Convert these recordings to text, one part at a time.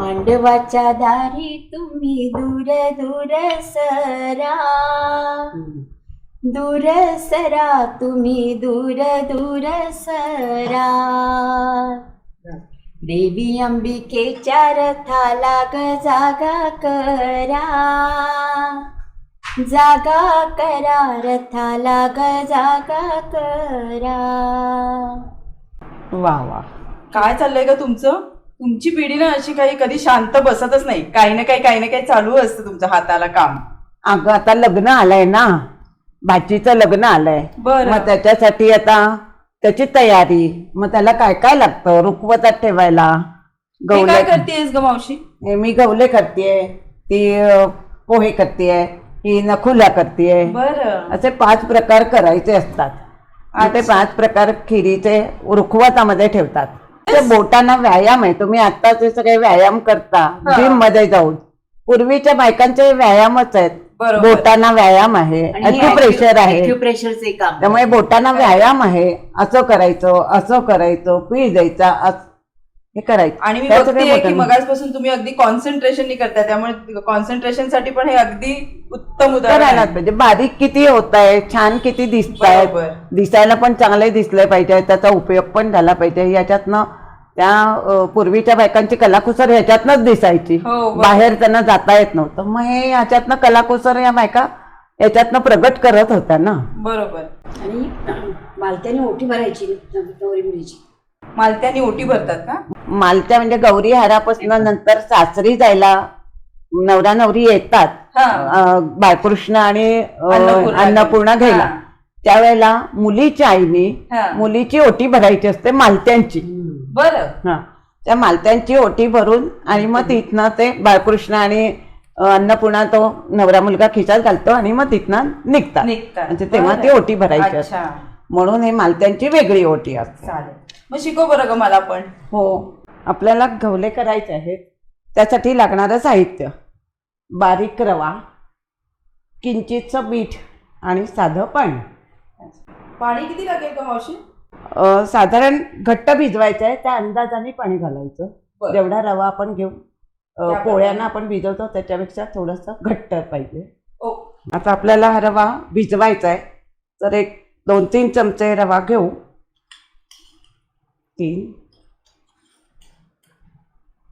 मांडवाच्या दारी तुम्ही दूर दूर सरा, दूर सरा तुम्ही दूर दूर सरा. देवी अंबिकेच्या रथाला ग जागा करा, जागा करा रथाला ग जागा करा. वा वा, काय चाललंय का तुमचं? तुमची पिढी ना अशी काही कधी शांत बसतच नाही, काही ना काही चालू असतं तुमचं हाताला काम. अगं आता लग्न आलंय ना, भाचीचं लग्न आलंय. बरं. मग त्याच्यासाठी आता त्याची तयारी, मग त्याला काय काय लागतं रुखवतात ठेवायला. हे काय करतेस ग मावशी? मी गवले करतेय, ती पोहे करतेय, ही नखुला करतेय. बरं. असे 5 प्रकार करायचे असतात. आणि ते 5 प्रकार खिरीचे रुखवतामध्ये ठेवतात. ते बोटांना व्यायाम आहे. तुम्ही आता ते सगळे व्यायाम करता जिम मध्ये जाऊन. पूर्वीच्या बायकांचे व्यायामच आहेत. बोटांना व्यायाम आहे, ॲक्युप्रेशर आहे, ॲक्युप्रेशरचे काम. त्यामुळे बोटांना व्यायाम आहे. असं करायचं पीळ द्यायचा, हे करायचं. आणि मी बघतेय की मगाचपासून तुम्ही अगदी कॉन्सन्ट्रेशन करताय, त्यामुळे कॉन्सन्ट्रेशन साठी पण हे अगदी उत्तम उदाहरण करायलाच पाहिजे. बारीक किती होत आहे, छान किती दिसतायत, दिसायला पण चांगले दिसले पाहिजे, त्याचा उपयोग पण झाला पाहिजे. याच्यातनं त्या पूर्वीच्या बायकांची कलाकुसर ह्याच्यातनच दिसायची. बाहेर त्यांना जाता येत नव्हतं. मग हे ह्याच्यातनं कलाकुसर या बायका याच्यातनं प्रगट करत होत्या ना. बरोबर. आणि मालत्याने ओटी भरायची नवरी मुलीची. मालत्यानी ओटी भरतात का? मालत्या म्हणजे गौरी हारापासून नंतर सासरी जायला नवरा नवरी येतात बाळकृष्ण आणि अन्नपूर्णा घ्यायला. त्यावेळेला मुलीच्या आईने मुलीची ओटी भरायची असते मालत्यांची. बरं. त्या मालत्यांची ओटी भरून आणि मग तिथनं ते बाळकृष्ण आणि अन्नपूर्णा तो नवरा मुलगा खिशात घालतो आणि मग तिथनं निघतात. म्हणजे तेव्हा ती ओटी भरायची असते. म्हणून हे मालत्यांची वेगळी ओटी असते. चालेल, मग शिकव बरं ग मला पण. हो, आपल्याला गवले करायचे आहेत. त्यासाठी लागणारं साहित्य: बारीक रवा, किंचितचं मीठ आणि साधं पाणी. पाणी किती लागेल का मावशी? साधारण घट्ट भिजवायचं आहे, त्या अंदाजाने पाणी घालायचं. जेवढा रवा आपण घेऊ, पोळ्यांना आपण भिजवतो त्याच्यापेक्षा थोडंसं घट्ट पाहिजे. आता आपल्याला हा रवा भिजवायचा आहे, तर एक 2-3 चमचे रवा घेऊ. 3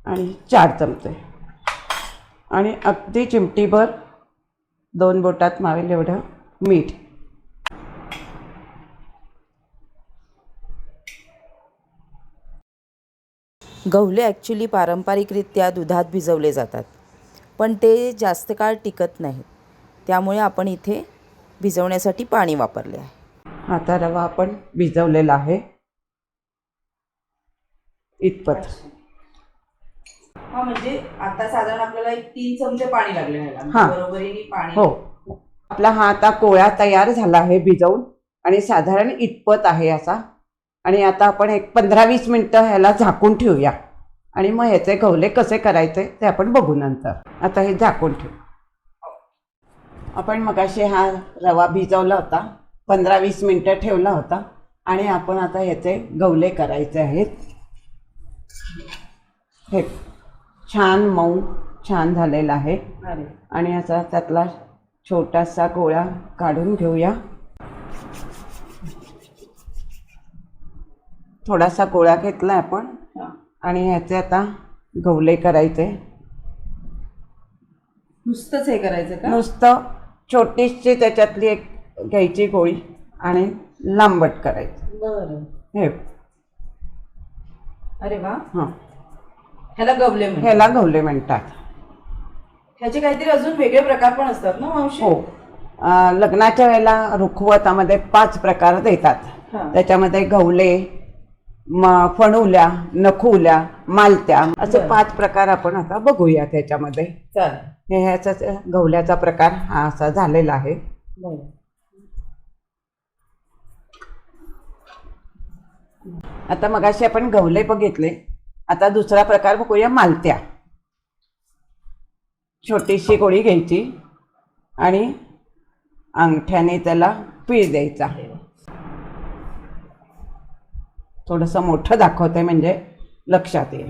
आणि 4 चमचे आणि अगदी चिमटीभर 2 बोटात मावेल एवढं मीठ. गव्हले ॲक्च्युली पारंपरिकरित्या दुधात भिजवले जातात, पण ते जास्त काळ टिकत नाहीत. त्यामुळे आपण इथे भिजवण्यासाठी पाणी वापरले आहे. आता रवा आपण भिजवलेला आहे इतपत. म्हणजे आता साधारण आपल्याला 3 चमचे पाणी लागले बरोबरीने पाणी. हो, आपला हा आता कोळा तयार झाला आहे भिजवून आणि साधारण इतपत आहे असा. आणि आता आपण एक 15-20 मिनिटं ह्याला झाकून ठेवूया आणि मग ह्याचे गवले कसे करायचे ते आपण बघू नंतर. आता हे झाकून ठेवू. आपण मगाशी हा रवा भिजवला होता, 15-20 मिनिटं ठेवला होता आणि आपण आता ह्याचे गवले करायचे आहेत. हे छान मऊ छान झालेला आहे. आणि असा त्यातला छोटासा गोळा काढून घेऊया. थोडासा गोळा घेतला आपण आणि ह्याचे आता गवले करायचे. नुसतंच हे करायचं का? नुसतं छोटीशी त्याच्यातली एक घ्यायची गोळी आणि लांबट करायचं. बरं. हे अरे वा. ह्याला गवले म्हणतात. ह्याचे काहीतरी अजून वेगळे प्रकार पण असतात ना मावशी? हो, लग्नाच्या वेळेला रुखवतामध्ये 5 प्रकार देतात. त्याच्यामध्ये गवले, फणुल्या, नखुल्या, मालत्या असे 5 प्रकार आपण आता बघूया त्याच्यामध्ये. हे ह्याचा गवल्याचा प्रकार हा असा झालेला आहे. आता मगाशी आपण गवले बघितले, आता दुसरा प्रकार बघूया मालत्या. छोटीशी गोळी घ्यायची आणि अंगठ्याने त्याला पीळ द्यायचा. थोडंसं मोठं दाखवते म्हणजे लक्षात येईल.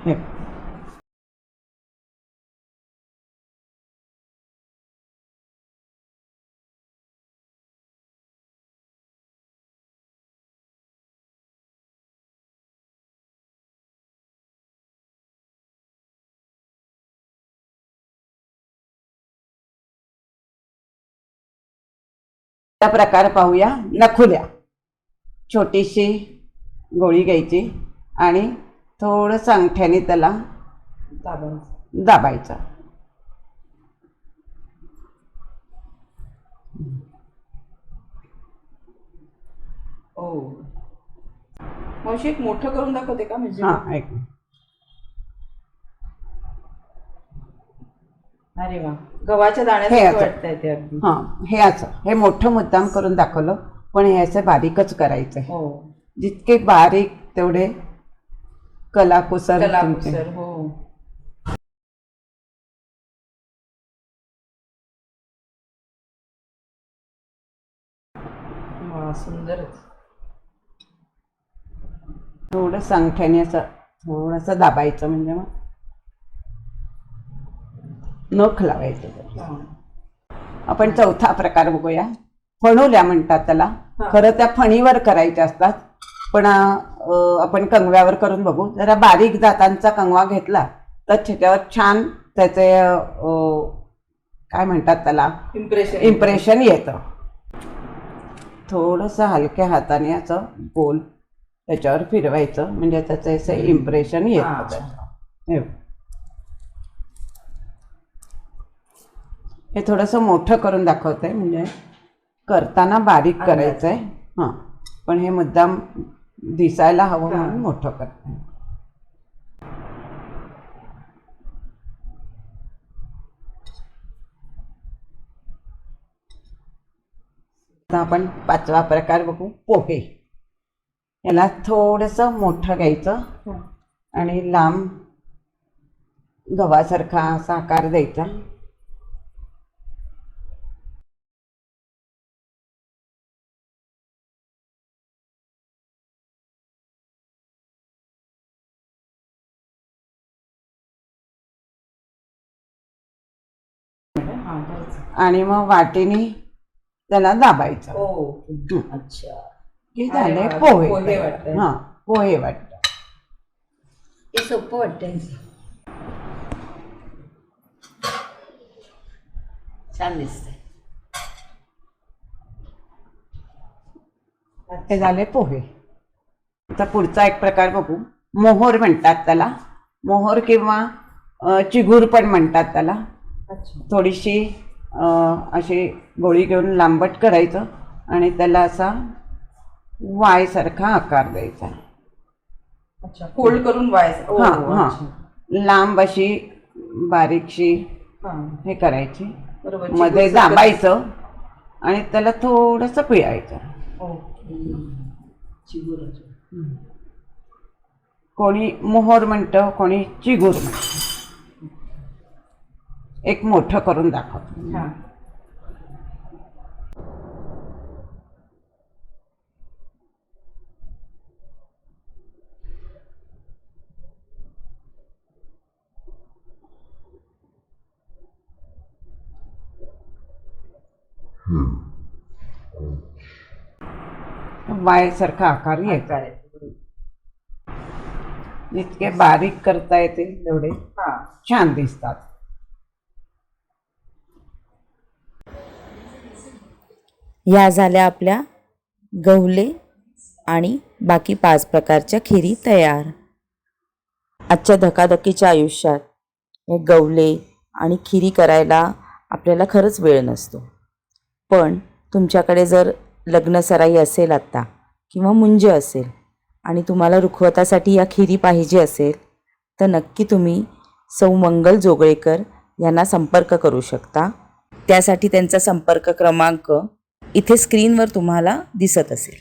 हे हा प्रकार पाहूया. नखुल्या, छोटीशी गोळी घ्यायची आणि थोडंसं अंगठ्याने त्याला दाबायचं. ओ मावशी एक मोठं करून दाखवते का? म्हणजे हां, एक अरे वा, गव्हाच्या हे दाण्यासारखं असं. वाटतंय ते अगदी. हां, हे असं. हे मोठं मुद्दाम करून दाखवलं, पण हे असं बारीकच करायचं. हो, जितके बारीक तेवढे कलाकुसर तुमचे. कलाकुसर. हो, वा, सुंदरच. थोडंसं अंगठ्याने असं थोडंसं दाबायचं, म्हणजे मग नख लावायचं त्याला. हा. आपण चौथा प्रकार बघूया. फणुल्या म्हणतात त्याला. खरं त्या फणीवर करायच्या असतात, पण आपण कंगव्यावर करून बघू. जरा बारीक दातांचा कंगवा घेतला तर त्याच्यावर छान त्याचे काय म्हणतात त्याला, इम्प्रेशन येतं. थोडंसं हलक्या हाताने असं गोल त्याच्यावर फिरवायचं, म्हणजे त्याचं असं इम्प्रेशन येतं त्याचं. हे थोडंसं मोठं करून दाखवतंय, म्हणजे करताना बारीक करायचंय. हां, पण हे मुद्दाम दिसायला हवं म्हणून मोठं करते. आता आपण पाचवा प्रकार बघू, पोहे. याला थोडंसं मोठं घ्यायचं आणि लांब गव्हासारखा असा आकार द्यायचा. आणि मग वाटीने त्याला दाबायचं. अच्छा, हे झाले पोहे. पोहे वाटतंय. हां, पोहे वाटतं. हे सोपं वाटतंय. छान दिसतंय. हे झाले पोहे. आता पुढचा एक प्रकार बघू. मोहोर म्हणतात त्याला. मोहोर किंवा चिगूर पण म्हणतात त्याला. थोडीशी अशी गोळी घेऊन लांबट करायचं आणि त्याला असा वाय सारखा आकार द्यायचा. अच्छा, फोल्ड करून व्हायचं. हां हां, लांब अशी बारीकशी हे करायची, बरोबर. मध्ये दाबायचं आणि त्याला थोडंसं पिळायचं. कोणी मोहोर म्हणतं, कोणी चिगूर म्हणतं. एक मोठं करून दाखवतो. वाय सारखा आकार येतो. जितके बारीक करता येते तेवढे छान दिसतात. ह्या झाल्या आपल्या गव्हले आणि बाकी 5 प्रकारच्या खिरी तयार. आजच्या धकाधकीच्या आयुष्यात हे गव्हले आणि खिरी करायला आपल्याला खरंच वेळ नसतो. पण तुमच्याकडे जर लग्नसराई असेल आत्ता किंवा मुंज असेल आणि तुम्हाला रुखवतासाठी या खिरी पाहिजे असेल तर नक्की तुम्ही सौ मंगल जोगळेकर यांना संपर्क करू शकता. त्यासाठी त्यांचा संपर्क क्रमांक इथे स्क्रीनवर तुम्हाला दिसत असेल.